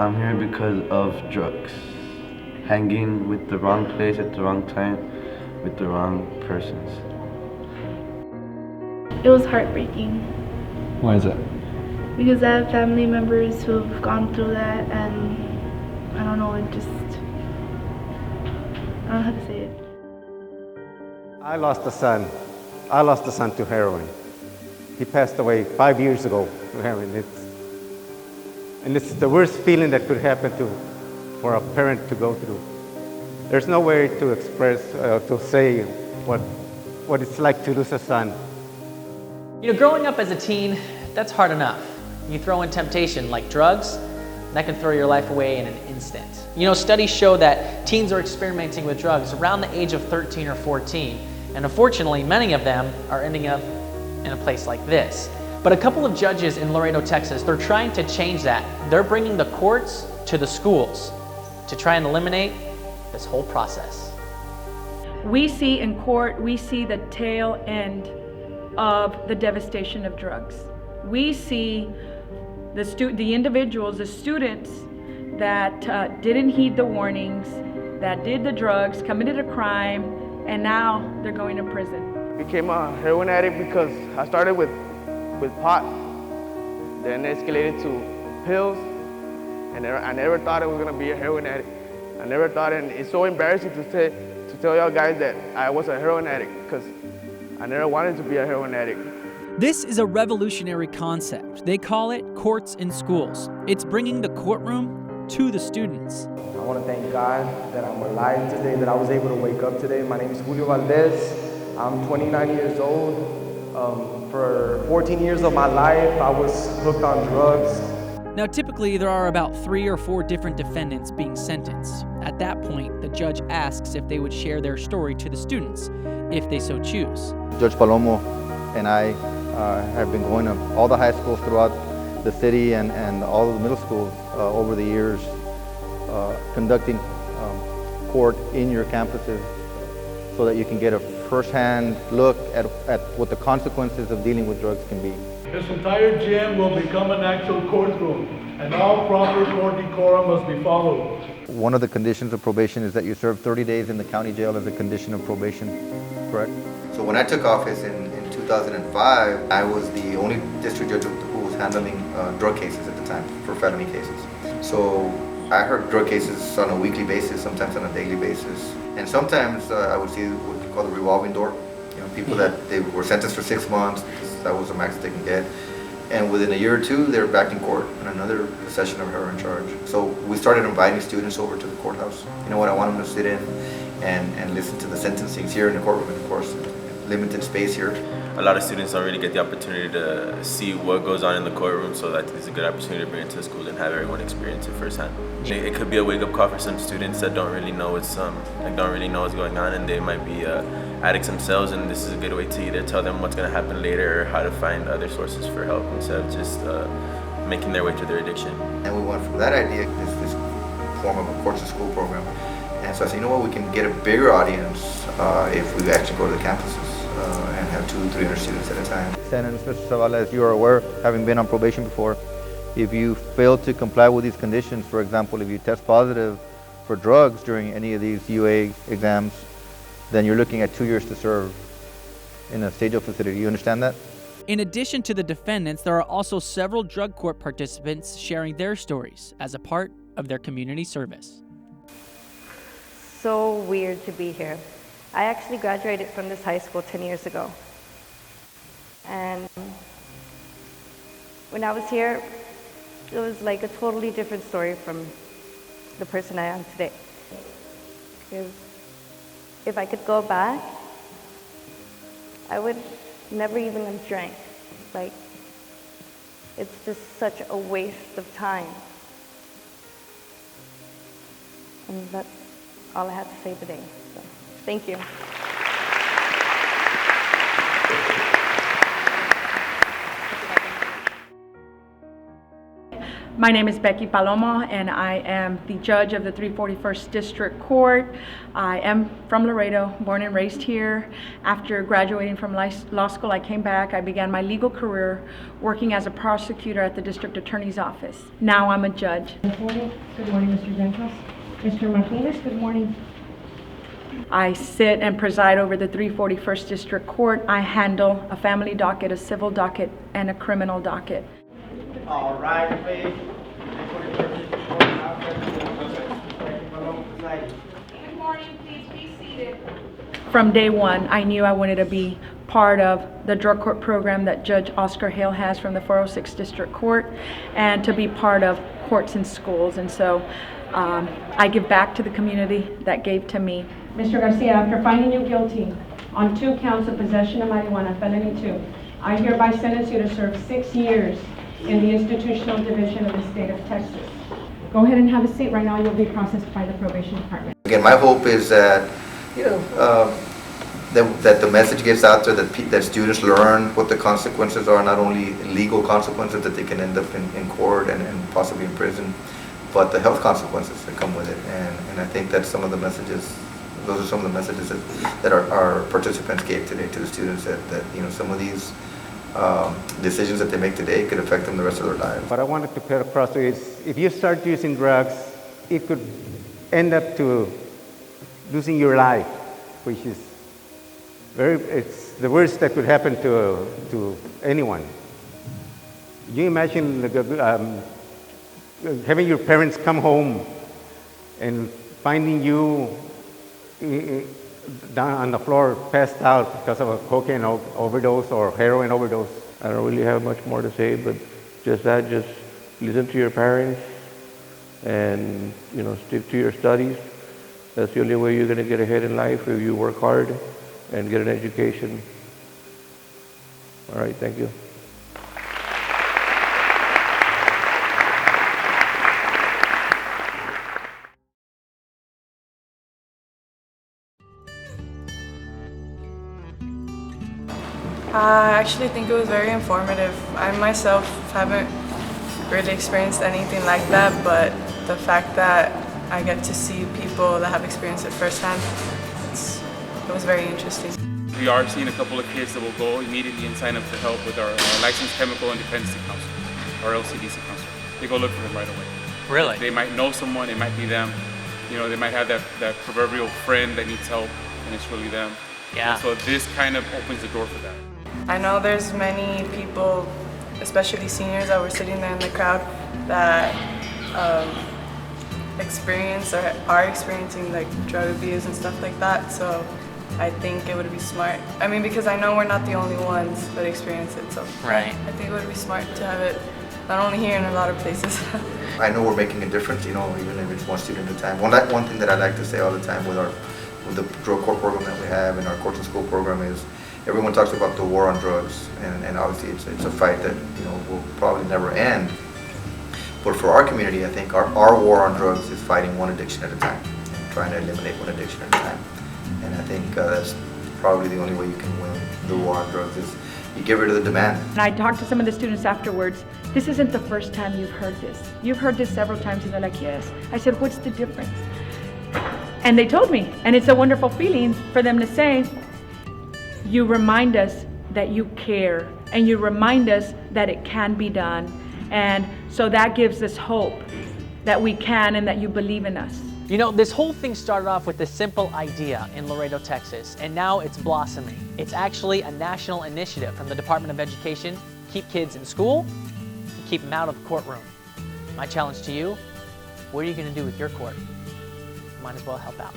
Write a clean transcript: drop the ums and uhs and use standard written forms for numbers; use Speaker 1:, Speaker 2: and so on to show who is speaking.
Speaker 1: I'm here because of drugs. Hanging with the wrong place at the wrong time with the wrong persons.
Speaker 2: It was heartbreaking
Speaker 3: Why is that?
Speaker 2: because I have family members who've gone through that, and I don't know, I don't know how to say it.
Speaker 4: I lost a son. I lost a son to heroin. He passed away 5 years ago to heroin. It's the worst feeling that could happen for a parent to go through. There's no way to express, to say what it's like to lose a son.
Speaker 5: You know, growing up as a teen, that's hard enough. You throw in temptation like drugs, and that can throw your life away in an instant. You know, studies show that teens are experimenting with drugs around the age of 13 or 14, and unfortunately, many of them are ending up in a place like this. But a couple of judges in Laredo, Texas, they're trying to change that. They're bringing the courts to the schools to try and eliminate this whole process.
Speaker 6: We see in court, we see the tail end of the devastation of drugs. We see the individuals, the students that didn't heed the warnings, that did the drugs, committed a crime, and now they're going to prison.
Speaker 7: I became a heroin addict because I started with pot, then escalated to pills, and I never thought I was gonna be a heroin addict. I never thought, and it's so embarrassing to tell y'all guys that I was a heroin addict because I never wanted to be a heroin addict.
Speaker 8: This is a revolutionary concept. They call it courts in schools. It's bringing the courtroom to the students.
Speaker 9: I want to thank God that I'm alive today, that I was able to wake up today. My name is Julio Valdez. I'm 29 years old. For 14 years of my life, I was hooked on drugs.
Speaker 8: Now, typically, there are about 3 or 4 different defendants being sentenced. At that point, the judge asks if they would share their story to the students, if they so choose.
Speaker 10: Judge Palomo and I have been going to all the high schools throughout the city and all of the middle schools over the years, conducting court in your campuses so that you can get a first-hand look at what the consequences of dealing with drugs can be.
Speaker 11: This entire gym will become an actual courtroom, and all proper court decorum must be followed.
Speaker 10: One of the conditions of probation is that you serve 30 days in the county jail as a condition of probation, correct?
Speaker 12: So when I took office in 2005, I was the only district judge who was handling drug cases at the time for felony cases. So I heard drug cases on a weekly basis, sometimes on a daily basis. And sometimes I would see what we call the revolving door. You know, people that they were sentenced for 6 months, because that was the max they can get. And within a year or two, they're back in court on another possession of heroin charge. So we started inviting students over to the courthouse. You know what, I want them to sit in and listen to the sentencings here in the courtroom, and of course, limited space here.
Speaker 13: A lot of students don't really get the opportunity to see what goes on in the courtroom, so that is a good opportunity to bring it to the schools and have everyone experience it firsthand. It could be a wake-up call for some students that don't really know what's going on, and they might be addicts themselves, and this is a good way to either tell them what's going to happen later or how to find other sources for help instead of just making their way through their addiction.
Speaker 12: And we went from that idea, this form of a courts and school program, and so I said, you know what, we can get a bigger audience if we actually go to the campuses. And have 200-300 students at a time.
Speaker 10: And Mr. Zavala, as you are aware, having been on probation before, if you fail to comply with these conditions, for example, if you test positive for drugs during any of these UA exams, then you're looking at 2 years to serve in a state jail facility. You understand that?
Speaker 8: In addition to the defendants, there are also several drug court participants sharing their stories as a part of their community service.
Speaker 14: So weird to be here. I actually graduated from this high school 10 years ago. And when I was here, it was like a totally different story from the person I am today. Because if I could go back, I would never even have drank. Like, it's just such a waste of time. And that's all I have to say today. So, thank you.
Speaker 6: My name is Becky Paloma, and I am the judge of the 341st District Court. I am from Laredo, born and raised here. After graduating from law school, I came back. I began my legal career working as a prosecutor at the District Attorney's Office. Now I'm a judge.
Speaker 3: Good morning, Mr. Ventos. Mr. Martinez, good morning.
Speaker 6: I sit and preside over the 341st District Court. I handle a family docket, a civil docket, and a criminal docket.
Speaker 7: All right, please.
Speaker 6: Good morning, please be seated. From day one, I knew I wanted to be part of the drug court program that Judge Oscar Hale has from the 406 District Court, and to be part of courts and schools. And so I give back to the community that gave to me.
Speaker 3: Mr. Garcia, after finding you guilty on 2 counts of possession of marijuana, felony 2, I hereby sentence you to serve 6 years in the institutional division of the state of Texas. Go ahead and have a seat. Right now you'll be processed by the probation department.
Speaker 12: Again, my hope is that, that the message gets out there, that students learn what the consequences are, not only legal consequences that they can end up in court and possibly in prison, but the health consequences that come with it. And I think that some of the messages, those are some of the messages that our participants gave today to the students, that some of these decisions that they make today could affect them the rest of their lives.
Speaker 4: What I wanted to put across to you is, if you start using drugs, it could end up to losing your life, which is it's the worst that could happen to anyone. You imagine having your parents come home and finding you down on the floor, passed out because of a cocaine overdose or heroin overdose.
Speaker 15: I don't really have much more to say, but just listen to your parents and stick to your studies. That's the only way you're going to get ahead in life, if you work hard and get an education. All right, thank you.
Speaker 16: I actually think it was very informative. I myself haven't really experienced anything like that, but the fact that I get to see people that have experienced it firsthand, it was very interesting.
Speaker 17: We are seeing a couple of kids that will go immediately and sign up to help with our licensed chemical and dependency counselor, our LCDC counselor. They go look for them right away.
Speaker 5: Really?
Speaker 17: They might know someone, it might be them. They might have that proverbial friend that needs help, and it's really them.
Speaker 5: Yeah.
Speaker 17: And so this kind of opens the door for that.
Speaker 16: I know there's many people, especially seniors that were sitting there in the crowd, that experience or are experiencing like drug abuse and stuff like that. So I think it would be smart. I mean, because I know we're not the only ones that experience it. So
Speaker 5: right.
Speaker 16: I think it would be smart to have it not only here, in a lot of places.
Speaker 12: I know we're making a difference, even if it's one student at a time. One thing that I like to say all the time with the drug court program that we have and our courts and school program is, everyone talks about the war on drugs, and obviously it's a fight that will probably never end. But for our community, I think our war on drugs is fighting one addiction at a time, trying to eliminate one addiction at a time. And I think that's probably the only way you can win the war on drugs, is you get rid of the demand.
Speaker 6: And I talked to some of the students afterwards. This isn't the first time you've heard this. You've heard this several times, and they're like, yes. I said, what's the difference? And they told me, and it's a wonderful feeling for them to say, you remind us that you care, and you remind us that it can be done. And so that gives us hope that we can, and that you believe in us.
Speaker 5: This whole thing started off with a simple idea in Laredo, Texas, and now it's blossoming. It's actually a national initiative from the Department of Education. Keep kids in school, and keep them out of the courtroom. My challenge to you, what are you going to do with your court? Might as well help out.